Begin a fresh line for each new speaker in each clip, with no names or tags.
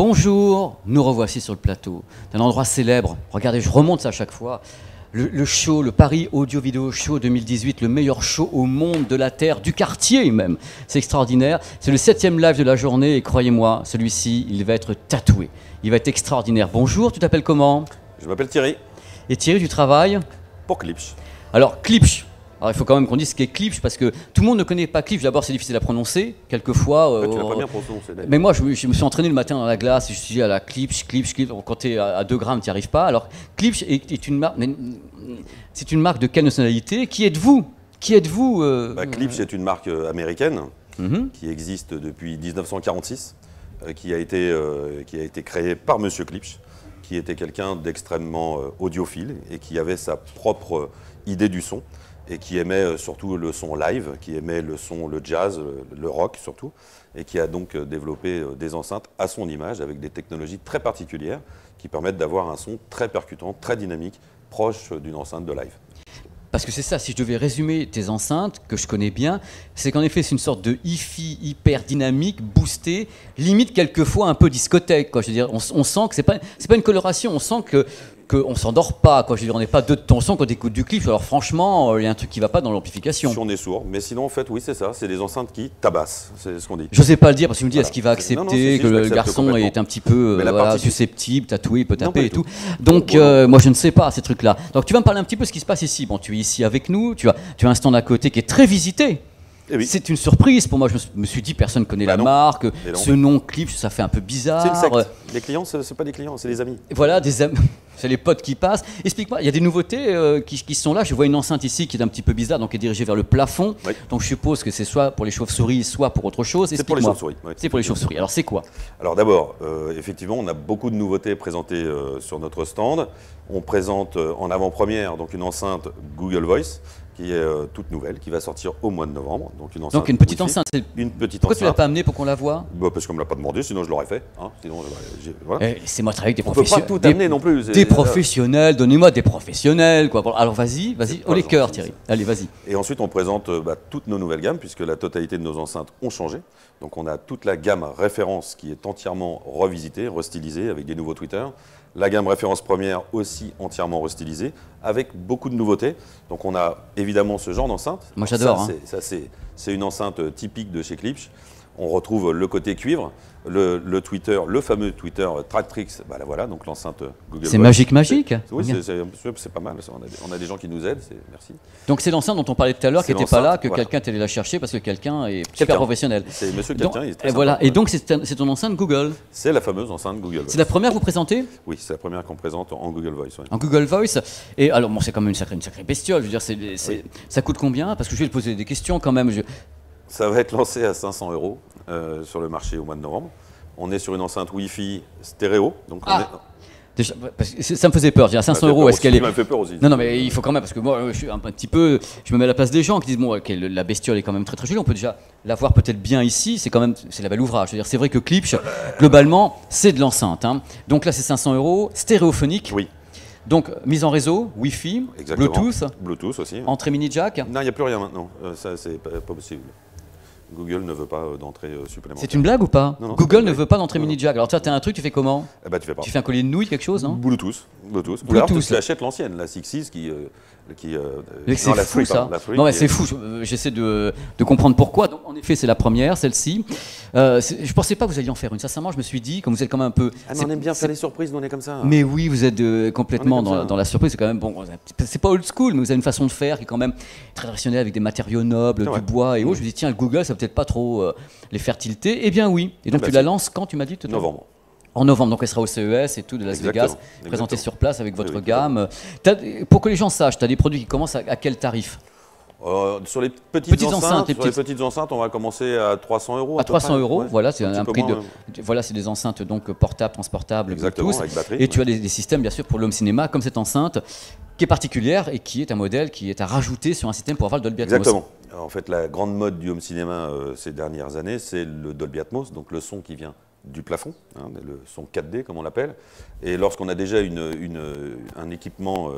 Bonjour, nous revoici sur le plateau d'un endroit célèbre. Regardez, je remonte ça à chaque fois. Le show, le Paris Audio Video Show 2018, le meilleur show au monde, de la Terre, du quartier même. C'est extraordinaire. C'est le 7e live de la journée et croyez-moi, celui-ci, il va être tatoué. Il va être extraordinaire. Bonjour, tu t'appelles comment?
Je m'appelle Thierry.
Et Thierry, tu travailles
Pour Klipsch.
Alors, Klipsch. Alors, il faut quand même qu'on dise ce qu'est Klipsch parce que tout le monde ne connaît pas Klipsch. D'abord, c'est difficile à prononcer. Quelquefois.
Tu l'as pas bien prononcé.
Mais moi, je me suis entraîné le matin dans la glace. Je suis à la Klipsch. Quand tu es à 2 grammes, tu n'y arrives pas. Alors, Klipsch est une marque. C'est une marque de quelle nationalité? Qui êtes-vous?
Klipsch est une marque américaine qui existe depuis 1946, qui a été créée par Monsieur Klipsch, qui était quelqu'un d'extrêmement audiophile et qui avait sa propre idée du son et qui aimait surtout le son live, qui aimait le son, le jazz, le rock surtout, et qui a donc développé des enceintes à son image avec des technologies très particulières qui permettent d'avoir un son très percutant, très dynamique, proche d'une enceinte de live.
Parce que c'est ça, si je devais résumer tes enceintes, que je connais bien, c'est qu'en effet, c'est une sorte de hi-fi hyper dynamique, boosté, limite quelquefois un peu discothèque, quoi. Je veux dire, on sent que c'est pas une coloration, on sent qu'on s'endort pas, quoi. Je veux dire, on n'est pas de tension quand on écoute du Klipsch. Alors franchement, il y a un truc qui va pas dans l'amplification.
Si on est sourd, mais sinon en fait oui c'est ça, c'est des enceintes qui tabassent, c'est ce qu'on dit.
Je sais pas le dire parce qu'il me dit
Voilà.
est-ce qu'il va accepter
Si,
que
je
le
l'accepte
garçon
complètement.
est un petit peu
Mais
susceptible, tatoué, il peut
Non,
taper
pas
et
du tout.
tout. Donc moi je ne sais pas ces trucs-là. Donc tu vas me parler un petit peu de ce qui se passe ici. Bon, tu es ici avec nous, tu as un stand à côté qui est très visité.
Eh oui.
C'est une surprise pour moi. Je me suis dit personne ne connaît la
non.
marque.
Et non.
Ce nom Klipsch, ça fait un peu bizarre.
C'est une secte. Les clients, c'est pas des clients, c'est des amis.
Voilà, des amis. C'est les potes qui passent. Explique-moi, il y a des nouveautés qui sont là. Je vois une enceinte ici qui est un petit peu bizarre, donc qui est dirigée vers le plafond.
Oui.
Donc je suppose que c'est soit pour les chauves-souris, soit pour autre chose.
C'est pour les
Explique-moi.
chauves-souris. Oui.
C'est pour les chauves-souris. Alors c'est quoi?
Alors d'abord, effectivement, on a beaucoup de nouveautés présentées sur notre stand. On présente en avant-première donc une enceinte Google Voice qui est toute nouvelle, qui va sortir au mois de novembre. Donc
Une petite
Wi-Fi.
enceinte.
Une petite
Pourquoi tu
enceinte.
l'as pas amenée pour qu'on la voie?
Parce qu'on ne me l'a pas demandé, sinon je l'aurais fait. Hein. Sinon, voilà.
C'est moi travailler avec des
On peut pas
professionnels.
tout amener non plus.
Des professionnels, donnez-moi des professionnels. Quoi. Bon, alors vas-y,
pas
oh les cœurs
gentil,
Thierry. Allez, vas-y.
Et ensuite, on présente toutes nos nouvelles gammes, puisque la totalité de nos enceintes ont changé. Donc, on a toute la gamme référence qui est entièrement revisitée, restylisée, avec des nouveaux tweeters. La gamme référence première aussi entièrement restylisée, avec beaucoup de nouveautés. Donc, on a évidemment ce genre d'enceinte.
Moi, j'adore.
C'est une enceinte typique de chez Klipsch. On retrouve le côté cuivre, le tweeter, le fameux tweeter Tractrix. Voilà, donc l'enceinte Google.
C'est
Voice.
magique.
Oui, c'est pas mal. On a des gens qui nous aident. Merci.
Donc c'est l'enceinte dont on parlait tout à l'heure qui
C'est
n'était pas là,
l'enceinte,
que
voilà.
quelqu'un est allé la chercher parce que quelqu'un est super
Quelqu'un.
professionnel.
C'est monsieur
Donc,
quelqu'un, il est très
et
sympa,
voilà.
ouais.
Et donc c'est ton enceinte Google.
C'est la fameuse enceinte Google Voice.
C'est la première que vous présentez
Oui, c'est la première qu'on présente en Google Voice. Ouais.
en Google Voice. Et alors bon, c'est quand même une sacrée bestiole. Je veux dire, ça coûte combien? Parce que je vais te poser des questions quand même.
Ça va être lancé à 500 € sur le marché au mois de novembre. On est sur une enceinte Wi-Fi stéréo. Donc
Déjà, parce que ça me faisait peur. J'ai à 500 €. Est-ce qu'elle
Ça
est
m'a fait peur aussi.
Non, mais il faut quand même, parce que moi, je suis un petit peu, je me mets à la place des gens qui disent, bon, ok, la bestiole est quand même très très jolie, on peut déjà la voir peut-être bien ici, c'est la belle ouvrage. Je veux dire, c'est vrai que Klipsch, globalement, c'est de l'enceinte. Hein. Donc là, c'est 500 €, stéréophonique.
Oui,
Donc, mise en réseau, Wi-Fi,
exactement.
Bluetooth,
Bluetooth aussi.
entrée mini jack.
Non, il n'y a plus rien maintenant. Ça, c'est pas possible. Google ne veut pas d'entrée supplémentaire.
C'est une blague ou pas?
Non,
Google
c'est
ne
vrai.
veut pas d'entrée
Non,
mini jack. Alors toi, tu as un truc, tu fais comment?
Eh ben, tu fais pas.
Tu fais un collier de nouilles, quelque chose, non?
Bluetooth.
Bluetooth.
Tu achètes l'ancienne, la 6.6 qui
C'est
non, la
fou
3,
ça.
pardon, la 3
Non mais
qui
c'est
est-
fou. J'essaie de comprendre pourquoi. Donc en effet c'est la première, celle-ci. Je pensais pas que vous alliez en faire une. Sincèrement je me suis dit, comme vous êtes quand même un peu.
Ah, mais on aime bien faire des surprises, nous on est comme ça.
Mais oui vous êtes complètement
On est comme ça.
dans la surprise. C'est quand même bon. C'est pas old school mais vous avez une façon de faire qui est quand même très traditionnelle avec des matériaux nobles,
C'est
du
vrai.
bois et autres. Je me dis tiens le Google ça va peut-être pas trop les faire tilter. Eh bien oui. Et donc
bah,
tu la
c'est-
lances quand tu m'as dit tout à l'heure
Novembre.
En novembre, donc elle sera au CES et tout de Las Vegas,
Exactement,
présentée
exactement.
sur place avec votre
Oui,
gamme. Pour que les gens sachent, tu as des produits qui commencent à quel tarif?
Sur les petites
enceintes, les
petites enceintes, on va commencer à 300 €.
À 300 €,
Ouais.
voilà, c'est
Un
un
petit peu
prix de.
moins.
Voilà, c'est des enceintes donc portables, transportables,
Exactement,
Bluetooth.
avec batterie.
Et tu as des systèmes, bien sûr, pour l'home cinéma, comme cette enceinte, qui est particulière et qui est un modèle qui est à rajouter sur un système pour avoir le Dolby Atmos.
Exactement. En fait, la grande mode du home cinéma ces dernières années, c'est le Dolby Atmos, donc le son qui vient du plafond, hein, le son 4D comme on l'appelle. Et lorsqu'on a déjà un équipement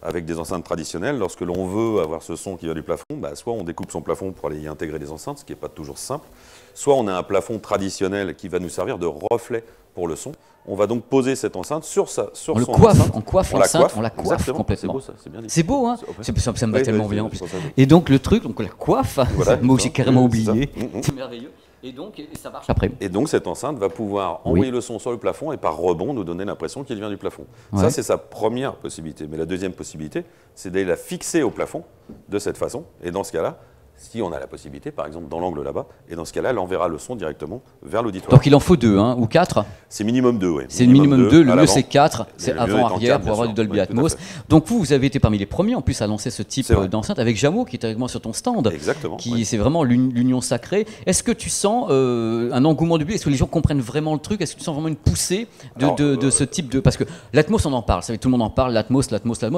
avec des enceintes traditionnelles, lorsque l'on veut avoir ce son qui vient du plafond, soit on découpe son plafond pour aller y intégrer des enceintes, ce qui n'est pas toujours simple, soit on a un plafond traditionnel qui va nous servir de reflet pour le son. On va donc poser cette enceinte sur son
enceinte. On coiffe l'enceinte, on la coiffe
exactement.
Complètement.
C'est beau ça, c'est bien dit.
C'est beau, hein. Ça me va tellement bien en plus.
Ça.
Et donc le truc, donc on la coiffe,
voilà,
c'est un mot que j'ai carrément oublié.
C'est
merveilleux. Et donc ça marche après.
Et donc cette enceinte va pouvoir envoyer le son sur le plafond et par rebond nous donner l'impression qu'il vient du plafond. Ouais. Ça c'est sa première possibilité. Mais la deuxième possibilité, c'est d'aller la fixer au plafond de cette façon. Et dans ce cas-là, si on a la possibilité, par exemple dans l'angle là-bas, et dans ce cas-là, elle enverra le son directement vers l'auditoire.
Donc il en faut 2 ou 4 ?
C'est minimum 2, oui.
C'est minimum 2, le mieux c'est 4, c'est avant-arrière pour avoir du Dolby Atmos. Donc vous avez été parmi les premiers en plus à lancer ce type d'enceinte avec Jamo qui est directement sur ton stand.
Exactement.
C'est vraiment l'union sacrée. Est-ce que tu sens un engouement du public ? Est-ce que les gens comprennent vraiment le truc ? Est-ce que tu sens vraiment une poussée de ce type de... Parce que l'Atmos on en parle, tout le monde en parle, l'Atmos,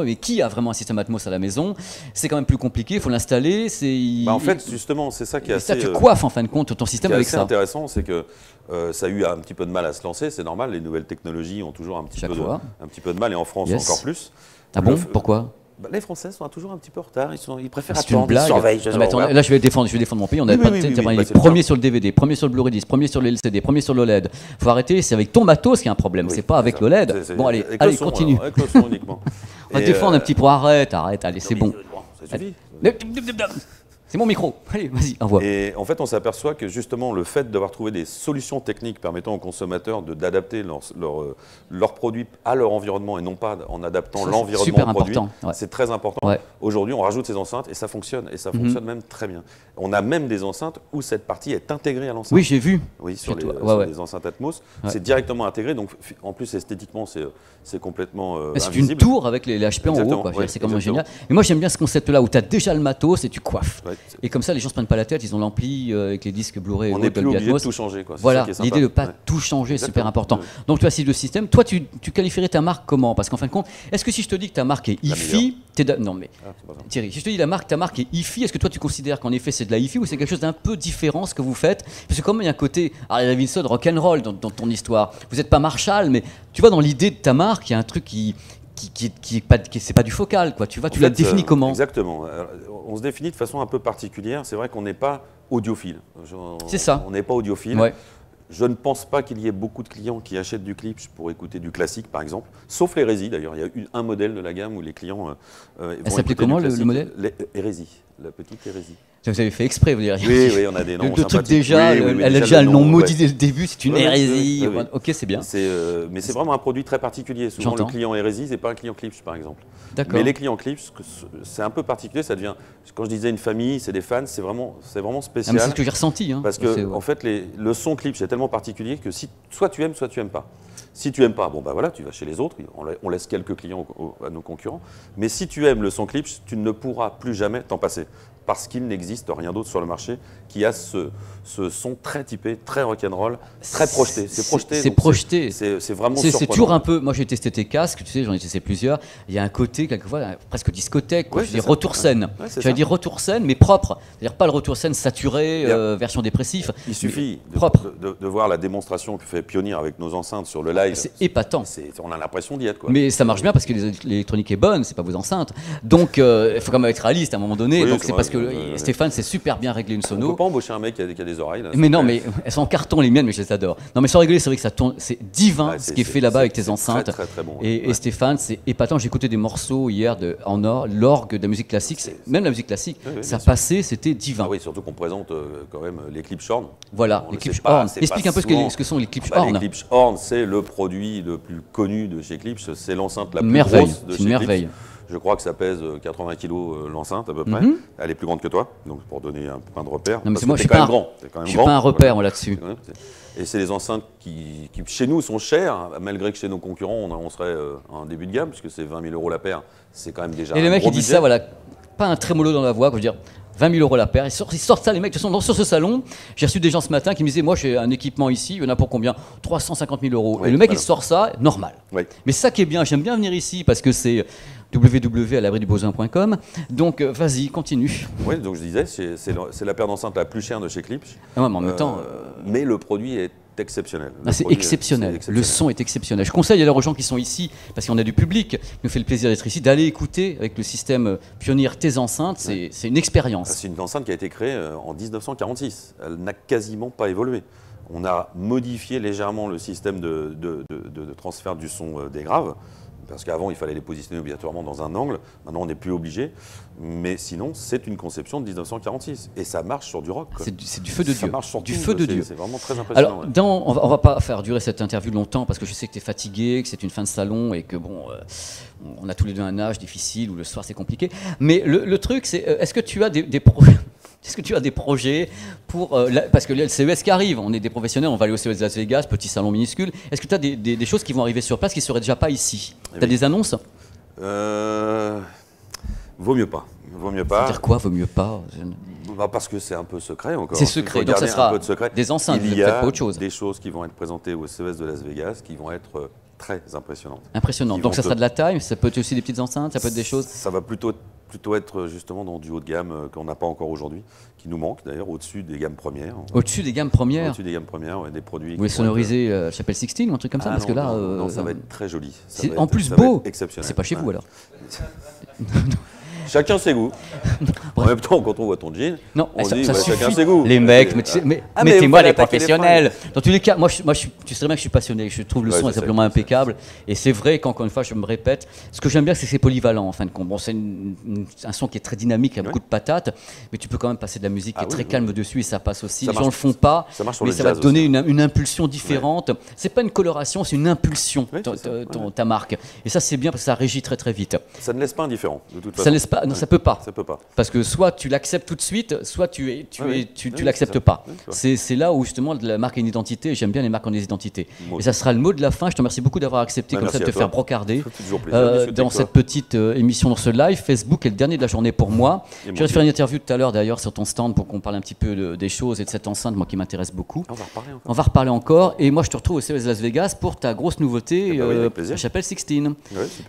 mais qui a vraiment un système Atmos à la maison ? C'est quand même plus compliqué, il faut l'installer,
en fait, justement, c'est ça qui est assez...
tu coiffes en fin de compte ton système avec ça.
Ce qui est intéressant, c'est que ça a eu un petit peu de mal à se lancer, c'est normal, les nouvelles technologies ont toujours un petit peu de mal, et en France encore plus.
Ah bon ? Pourquoi ?
Les Français sont toujours un petit peu en retard, ils préfèrent
attendre, ils surveillent. Là, je vais défendre mon pays, on a les premiers sur le DVD, premiers sur le Blu-ray 10, premiers sur le LCD, premiers sur l'OLED. Il faut arrêter, c'est avec ton matos qu'il y a un problème, c'est pas avec l'OLED. Bon, allez, continue.
Avec le son uniquement.
On va défendre un petit peu, arrête, allez, c'est bon.
Ça suffit.
C'est mon micro. Allez, vas-y, envoie.
Et en fait, on s'aperçoit que justement, le fait d'avoir trouvé des solutions techniques permettant aux consommateurs d'adapter leurs produits à leur environnement et non pas en adaptant l'environnement au produit, c'est très important. Ouais. Aujourd'hui, on rajoute ces enceintes et ça fonctionne. Et ça fonctionne même très bien. On a même des enceintes où cette partie est intégrée à l'enceinte.
Oui, j'ai vu.
Oui, sur les enceintes Atmos. Ouais. C'est directement intégré. Donc, en plus, esthétiquement, c'est complètement
c'est une tour avec les HP en haut. C'est quand même génial. Mais moi, j'aime bien ce concept-là où tu as déjà le matos et tu coiffes. Ouais. Et comme ça, les gens ne se prennent pas la tête, ils ont l'ampli avec les disques Blu-ray.
On n'est plus obligé de tout changer.
Voilà, l'idée de ne pas tout changer, c'est super important. Ouais. Donc tu as le système. Toi, tu qualifierais ta marque comment ? Parce qu'en fin de compte, est-ce que si je te dis que ta marque est hi-fi, non mais Thierry, si je te dis ta marque est hi-fi, est-ce que toi tu considères qu'en effet c'est de la hi-fi ou c'est quelque chose d'un peu différent ce que vous faites ? Parce que comme il y a un côté Harley Davidson, rock'n'roll dans ton histoire, vous n'êtes pas Marshall, mais tu vois dans l'idée de ta marque, il y a un truc qui c'est pas du focal, quoi. Tu la définis comment ?
Exactement. On se définit de façon un peu particulière. C'est vrai qu'on n'est pas audiophile.
C'est ça.
On n'est pas audiophile.
Ouais.
Je ne pense pas qu'il y ait beaucoup de clients qui achètent du Klipsch pour écouter du classique, par exemple. Sauf l'Hérésie, d'ailleurs. Il y a eu un modèle de la gamme où les clients
Elle s'appelait comment, le modèle ?
Hérésie, la petite Hérésie.
Vous avez fait exprès, vous dire.
Oui, on a des noms.
Le truc déjà, elle a déjà le nom maudit dès le début, c'est une hérésie. Ok, c'est bien.
Mais c'est vraiment un produit très particulier. Souvent, le client hérésie, c'est pas un client Klipsch, par exemple.
D'accord.
Mais les clients Klipsch, c'est un peu particulier. Ça devient, quand je disais une famille, c'est des fans, c'est vraiment spécial.
C'est ce que j'ai ressenti.
Parce que, en fait, le son Klipsch est tellement particulier que soit tu aimes, soit tu aimes pas. Si tu n'aimes pas, bon bah voilà, tu vas chez les autres, on laisse quelques clients à nos concurrents. Mais si tu aimes le son Klipsch, tu ne pourras plus jamais t'en passer. Parce qu'il n'existe rien d'autre sur le marché qui a ce son très typé, très rock'n'roll, très projeté. C'est projeté. C'est vraiment surprenant.
C'est toujours un peu... Moi, j'ai testé tes casques, tu sais, j'en ai testé plusieurs. Il y a un côté, quelquefois, presque discothèque. Je veux dire retour scène. Je vais dire retour scène, mais propre. C'est-à-dire pas le retour scène saturé, version dépressif.
Il suffit de voir la démonstration que fait Pioneer avec nos enceintes sur le live.
C'est épatant.
On a l'impression d'y être.
Mais ça marche bien parce que l'électronique est bonne, c'est pas vos enceintes. Donc, il faut quand même être réaliste à un moment donné. Donc, c'est parce que Stéphane, c'est super bien réglé une sono.
On peut pas embaucher un mec qui a des oreilles. Là,
mais non, mais elles sont en carton les miennes, mais je les adore. Non, mais sans rigoler, c'est vrai que ça tourne, c'est divin ce qui est fait là-bas avec tes enceintes.
Très, très, très bon.
Et Stéphane, c'est épatant. J'ai écouté des morceaux hier en or, l'orgue de la musique classique, même la musique classique, ça passait, c'était divin.
Ah oui, surtout qu'on présente quand même les Klipsch Horn.
Voilà, les Klipsch Horn. Explique un peu ce que sont les Klipsch Horn.
Les Klipsch Horn, c'est le produit le plus connu de chez Klipsch. C'est l'enceinte la plus grosse de chez Klipsch.
C'est une merveille.
Je crois que ça pèse 80 kg l'enceinte à peu près. Elle est plus grande que toi, donc pour donner un point de repère.
Non, mais moi, je suis pas un repère moi là-dessus.
Et c'est des enceintes qui, chez nous, sont chères, malgré que chez nos concurrents, on serait en début de gamme, puisque c'est 20 000 € la paire. C'est quand même déjà.
Et les mecs, ils disent ça, voilà, pas un trémolo dans la voix, je veux dire. 20 000 € la paire. Ils sortent ça, les mecs. De toute façon, sur ce salon, j'ai reçu des gens ce matin qui me disaient, moi, j'ai un équipement ici, il y en a pour combien ? 350 000 €.
Oui,
et le mec, il sort ça, normal.
Oui.
Mais ça qui est bien, j'aime bien venir ici parce que c'est www.alabridubozin.com. Donc, vas-y, continue.
Oui, donc je disais, c'est la paire d'enceintes la plus chère de chez Klipsch.
Ah ouais, mais en même temps.
Mais le produit est exceptionnel.
C'est exceptionnel. Le son est exceptionnel. Je conseille alors aux gens qui sont ici, parce qu'on a du public, qui nous fait le plaisir d'être ici, d'aller écouter avec le système Pioneer tes enceintes. C'est une expérience.
C'est une enceinte qui a été créée en 1946. Elle n'a quasiment pas évolué. On a modifié légèrement le système de transfert du son des graves. Parce qu'avant, il fallait les positionner obligatoirement dans un angle. Maintenant, on n'est plus obligé. Mais sinon, c'est une conception de 1946. Et ça marche sur du rock.
C'est du feu de Dieu. Ça
marche sur
du feu de Dieu.
C'est vraiment très impressionnant.
Alors, on ne va pas faire durer cette interview longtemps parce que je sais que tu es fatigué, que c'est une fin de salon et que bon, on a tous les deux un âge difficile où le soir c'est compliqué. Mais le truc, c'est est-ce que tu as des projets? Est-ce que tu as des projets pour... parce que le CES qui arrive, on est des professionnels, on va aller au CES de Las Vegas, petit salon minuscule. Est-ce que tu as des choses qui vont arriver sur place qui ne seraient déjà pas ici? Tu as des annonces?
Vaut mieux pas. Vaut mieux pas.
C'est-à-dire quoi, vaut mieux pas?
Parce que c'est un peu secret encore.
C'est secret, donc ça sera
un peu de secret.
Des enceintes,
il y a
pas autre chose.
Des choses qui vont être présentées au CES de Las Vegas qui vont être très impressionnantes.
Impressionnantes. Donc ça sera de la taille, ça peut être aussi des petites enceintes, ça peut être des choses...
Ça va plutôt être justement dans du haut de gamme qu'on n'a pas encore aujourd'hui, qui nous manque d'ailleurs, au-dessus des gammes premières.
Au-dessus des gammes premières?
Au-dessus des gammes premières, ouais, des produits...
Vous voulez sonoriser Chapelle Sixtine ou un truc comme ça? Parce que là...
non, ça va être très joli.
C'est en plus beau.
Exceptionnel.
C'est pas chez vous alors?
Chacun ses goûts. En même temps, quand on voit ton jean,
non,
on
ça,
dit
ça
chacun
suffit.
ses goûts.
Les mecs, mettez-moi les professionnels. Dans tous les cas, tu sais bien que je suis passionné. Je trouve le son simplement impeccable. Et c'est vrai qu'encore une fois, je me répète, ce que j'aime bien, c'est que c'est polyvalent en fin de compte. Bon, c'est un son qui est très dynamique, il y a beaucoup de patates, mais tu peux quand même passer de la musique qui est très calme dessus et ça passe aussi. Les gens le font pas, mais ça va te donner une impulsion différente. C'est pas une coloration, c'est une impulsion, ta marque. Et ça, c'est bien parce que ça régit très très vite.
Ça ne laisse pas indifférent, de toute façon.
Ça laisse pas, non, ça peut pas.
Ça peut pas.
Parce que soit tu l'acceptes tout de suite, soit tu l'acceptes pas. C'est là où justement la marque a une identité, et j'aime bien les marques en des identités. Et ça sera le mot de la fin. Je te remercie beaucoup d'avoir accepté comme ça de te faire brocarder dans cette petite émission, dans ce live. Facebook est le dernier de la journée pour moi. Je vais faire une interview tout à l'heure d'ailleurs sur ton stand pour qu'on parle un petit peu des choses et de cette enceinte, moi qui m'intéresse beaucoup. On va reparler encore. Et moi je te retrouve au CES Las Vegas pour ta grosse nouveauté, la Chapelle Sixtine.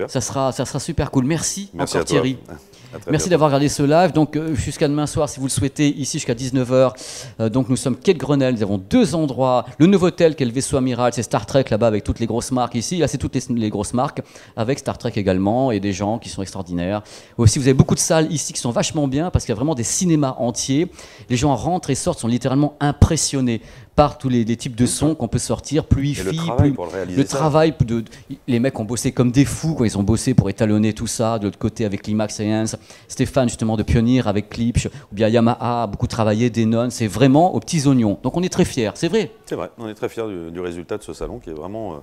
Ça sera super cool. Merci encore Thierry. Merci d'avoir regardé ce live. Donc jusqu'à demain soir, si vous le souhaitez, ici jusqu'à 19h. Donc nous sommes quai de Grenelle. Nous avons deux endroits. Le nouveau hôtel qui est le vaisseau amiral, c'est Star Trek là-bas avec toutes les grosses marques ici. Là, c'est toutes les grosses marques avec Star Trek également et des gens qui sont extraordinaires. Aussi, vous avez beaucoup de salles ici qui sont vachement bien parce qu'il y a vraiment des cinémas entiers. Les gens rentrent et sortent, sont littéralement impressionnés par tous les types de sons qu'on peut sortir, plus hi-fi, le travail les mecs ont bossé comme des fous quand ils ont bossé pour étalonner tout ça. De l'autre côté avec l'IMAX Science, Stéphane justement de Pioneer avec Klipsch, ou bien Yamaha a beaucoup travaillé, Denon, c'est vraiment aux petits oignons. Donc on est très fiers, c'est vrai.
C'est vrai, on est très fiers du résultat de ce salon qui est vraiment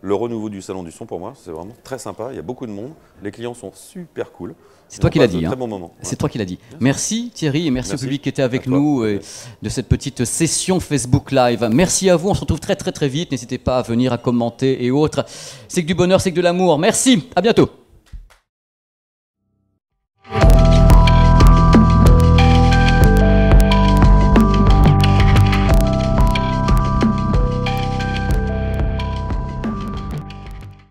le renouveau du salon du son pour moi. C'est vraiment très sympa, il y a beaucoup de monde, les clients sont super cool.
C'est toi qui l'as dit.
Très bon moment.
C'est toi qui l'as dit. Merci Thierry et merci au public qui était avec nous de cette petite session Facebook Live. Merci à vous, on se retrouve très très très vite. N'hésitez pas à venir, à commenter et autres. C'est que du bonheur, c'est que de l'amour. Merci, à bientôt.